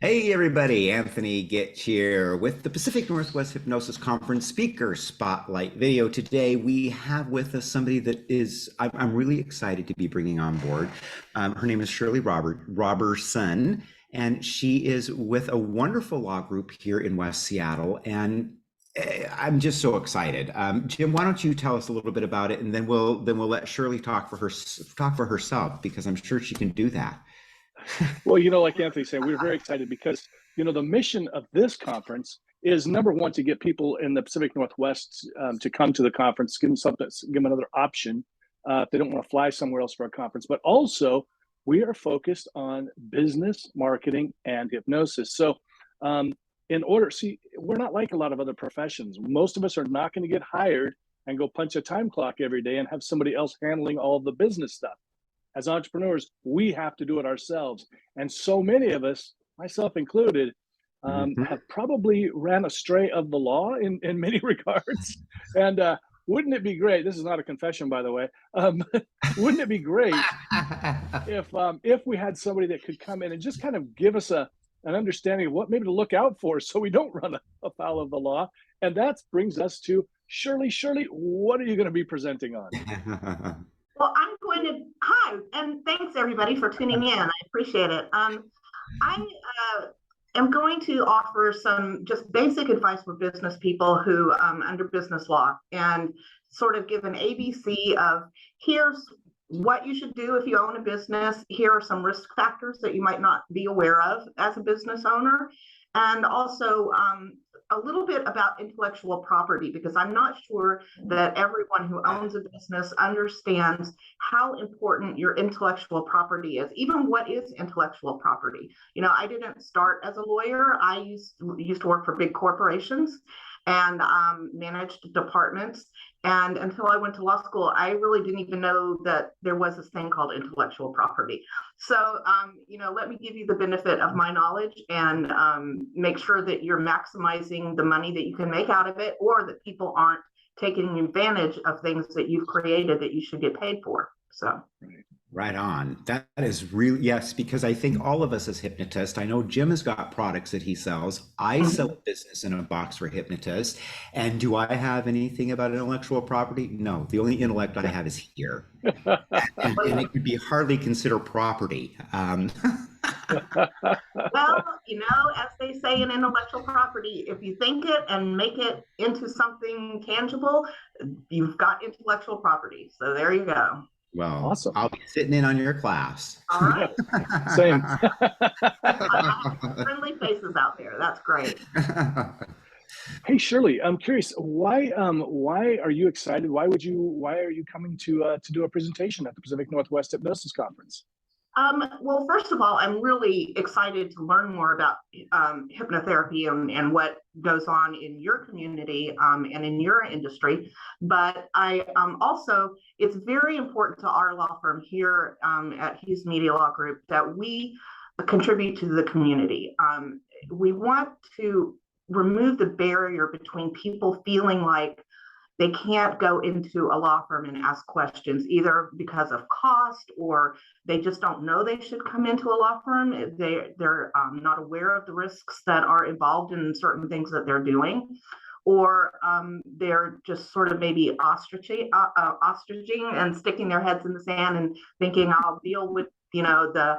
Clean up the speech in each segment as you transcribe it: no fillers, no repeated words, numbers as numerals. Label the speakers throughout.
Speaker 1: Hey everybody, Anthony Gitch here with the Pacific Northwest Hypnosis Conference Speaker Spotlight video. Today we have with us somebody that I'm really excited to be bringing on board. Her name is Shirley Roberson, and she is with a wonderful law group here in West Seattle, and I'm just so excited. Jim, why don't you tell us a little bit about it, and then we'll let Shirley talk for herself, because I'm sure she can do that.
Speaker 2: Well, like Anthony said, we're very excited because, the mission of this conference is, number one, to get people in the Pacific Northwest to come to the conference, give them another option if they don't want to fly somewhere else for a conference. But also, we are focused on business, marketing, and hypnosis. So we're not like a lot of other professions. Most of us are not going to get hired and go punch a time clock every day and have somebody else handling all the business stuff. As entrepreneurs, we have to do it ourselves. And so many of us, myself included, have probably ran astray of the law in many regards. And wouldn't it be great? This is not a confession, by the way. Wouldn't it be great if we had somebody that could come in and just kind of give us an understanding of what maybe to look out for so we don't run afoul of the law? And that brings us to Shirley. Shirley, what are you going to be presenting on?
Speaker 3: Well, hi, and thanks everybody for tuning in. I appreciate it. I am going to offer some just basic advice for business people who under business law, and sort of give an ABC of here's what you should do if you own a business. Here are some risk factors that you might not be aware of as a business owner, and also a little bit about intellectual property, because I'm not sure that everyone who owns a business understands how important your intellectual property is. Even what is intellectual property? I didn't start as a lawyer. I used to work for big corporations and managed departments. And until I went to law school, I really didn't even know that there was this thing called intellectual property. So, let me give you the benefit of my knowledge and make sure that you're maximizing the money that you can make out of it, or that people aren't taking advantage of things that you've created that you should get paid for. So.
Speaker 1: Right on. That is really, yes, because I think all of us as hypnotists, I know Jim has got products that he sells. I sell a business in a box for hypnotists. And do I have anything about intellectual property? No, the only intellect I have is here. and it could be hardly considered property.
Speaker 3: Well, as they say in intellectual property, if you think it and make it into something tangible, you've got intellectual property. So there you go.
Speaker 1: Well,
Speaker 2: awesome.
Speaker 1: I'll be sitting in on your class.
Speaker 3: All right.
Speaker 2: Same.
Speaker 3: Friendly faces out there. That's great.
Speaker 2: Hey, Shirley, I'm curious, why are you excited? Why are you coming to do a presentation at the Pacific Northwest Hypnosis Conference?
Speaker 3: Well, first of all, I'm really excited to learn more about hypnotherapy and what goes on in your community and in your industry. But I also, it's very important to our law firm here at Hughes Media Law Group that we contribute to the community. We want to remove the barrier between people feeling like they can't go into a law firm and ask questions, either because of cost or they just don't know they should come into a law firm. They're not aware of the risks that are involved in certain things that they're doing, or they're just sort of maybe ostriching and sticking their heads in the sand and thinking I'll deal with the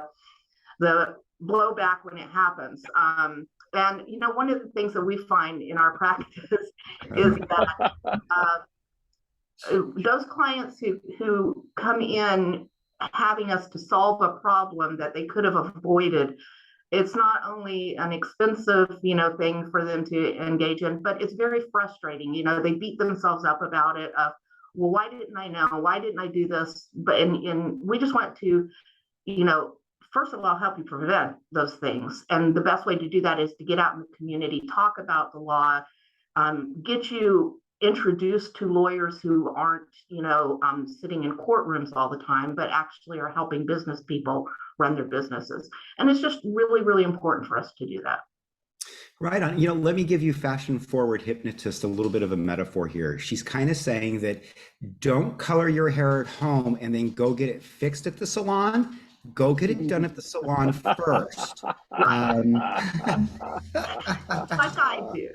Speaker 3: blowback when it happens. And one of the things that we find in our practice is that those clients who come in having us to solve a problem that they could have avoided, it's not only an expensive, thing for them to engage in, but it's very frustrating. They beat themselves up about it. Well, why didn't I know? Why didn't I do this? But and we just want to, first of all, help you prevent those things. And the best way to do that is to get out in the community, talk about the law, get you introduced to lawyers who aren't, sitting in courtrooms all the time, but actually are helping business people run their businesses. And it's just really, really important for us to do that.
Speaker 1: Right on. Let me give you fashion forward hypnotist a little bit of a metaphor here. She's kind of saying that don't color your hair at home and then go get it fixed at the salon. Go get it done at the salon first.
Speaker 3: Like I do.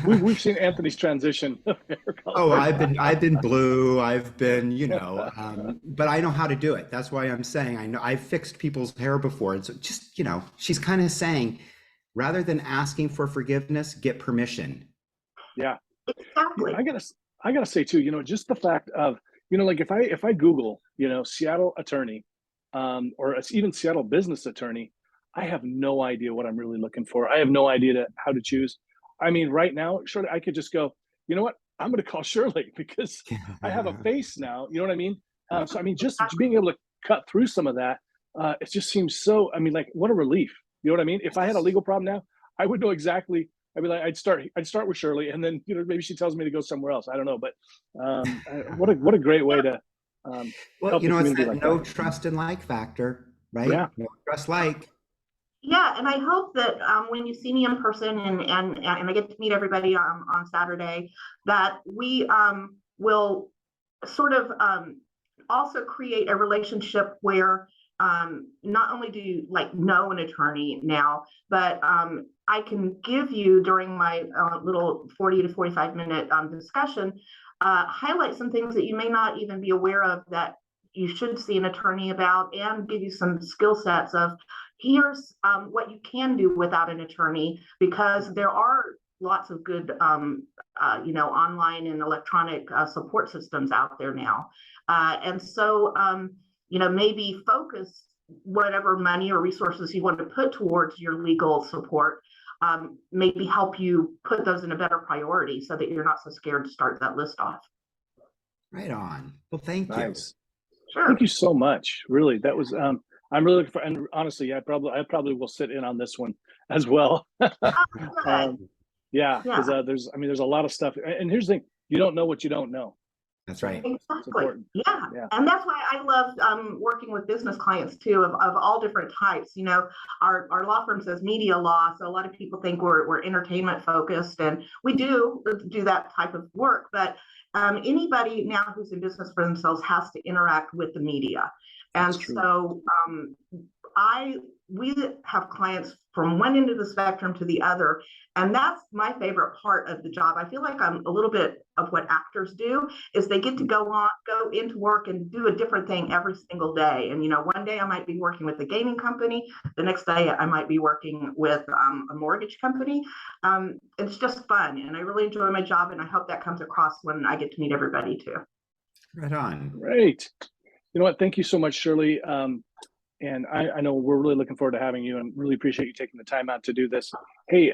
Speaker 2: We've seen Anthony's transition of hair color.
Speaker 1: Oh, I've been blue. I've been, but I know how to do it. That's why I'm saying I know I've fixed people's hair before. And so just, she's kind of saying, rather than asking for forgiveness, get permission.
Speaker 2: Yeah.
Speaker 3: Exactly.
Speaker 2: I gotta say too, just the fact of, like if I Google, Seattle attorney, or even Seattle business attorney, I have no idea what I'm really looking for. I have no idea how to choose. I mean, right now, Shirley, I could just go, you know what? I'm going to call Shirley because I have a face now. You know what I mean? So, I mean, just being able to cut through some of that, it just seems so, I mean, like, what a relief. You know what I mean? If I had a legal problem now, I would know exactly. I'd be like, I'd start with Shirley, and then, maybe she tells me to go somewhere else. I don't know, but what a great way to
Speaker 1: well,
Speaker 2: help the community.
Speaker 1: It's that
Speaker 2: like
Speaker 1: no
Speaker 2: that.
Speaker 1: trust and like factor, right?
Speaker 2: Yeah.
Speaker 1: No trust like.
Speaker 3: Yeah, and I hope that when you see me in person and I get to meet everybody on Saturday, that we will sort of also create a relationship where not only do you know an attorney now, but I can give you during my little 40 to 45 minute discussion, highlight some things that you may not even be aware of that you should see an attorney about, and give you some skill sets of here's what you can do without an attorney, because there are lots of good online and electronic support systems out there now, and so maybe focus whatever money or resources you want to put towards your legal support, maybe help you put those in a better priority so that you're not so scared to start that list off.
Speaker 1: Right on. Well, thank you.
Speaker 3: Sure.
Speaker 2: Thank you so much. Really, that was I'm really looking for, and honestly, I probably will sit in on this one as well. Yeah, because there's a lot of stuff, and here's the thing: you don't know what you don't know.
Speaker 1: That's right.
Speaker 3: Exactly. Yeah. And that's why I love working with business clients too, of all different types. Our law firm says media law, so a lot of people think we're entertainment focused, and we do that type of work. But anybody now who's in business for themselves has to interact with the media, and so we have clients from one end of the spectrum to the other, and that's my favorite part of the job. I feel like I'm a little bit of what actors do, is they get to go into work and do a different thing every single day. And one day I might be working with a gaming company, the next day I might be working with a mortgage company. It's just fun, and I really enjoy my job, and I hope that comes across when I get to meet everybody too.
Speaker 1: Right on.
Speaker 2: Great. You know what? Thank you so much, Shirley. And I know we're really looking forward to having you, and really appreciate you taking the time out to do this. Hey,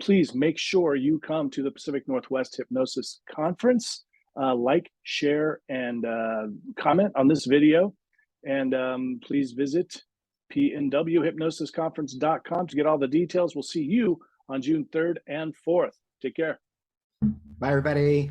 Speaker 2: please make sure you come to the Pacific Northwest Hypnosis Conference. Like, share, and comment on this video. And please visit PNWHypnosisConference.com to get all the details. We'll see you on June 3rd and 4th. Take care.
Speaker 1: Bye, everybody.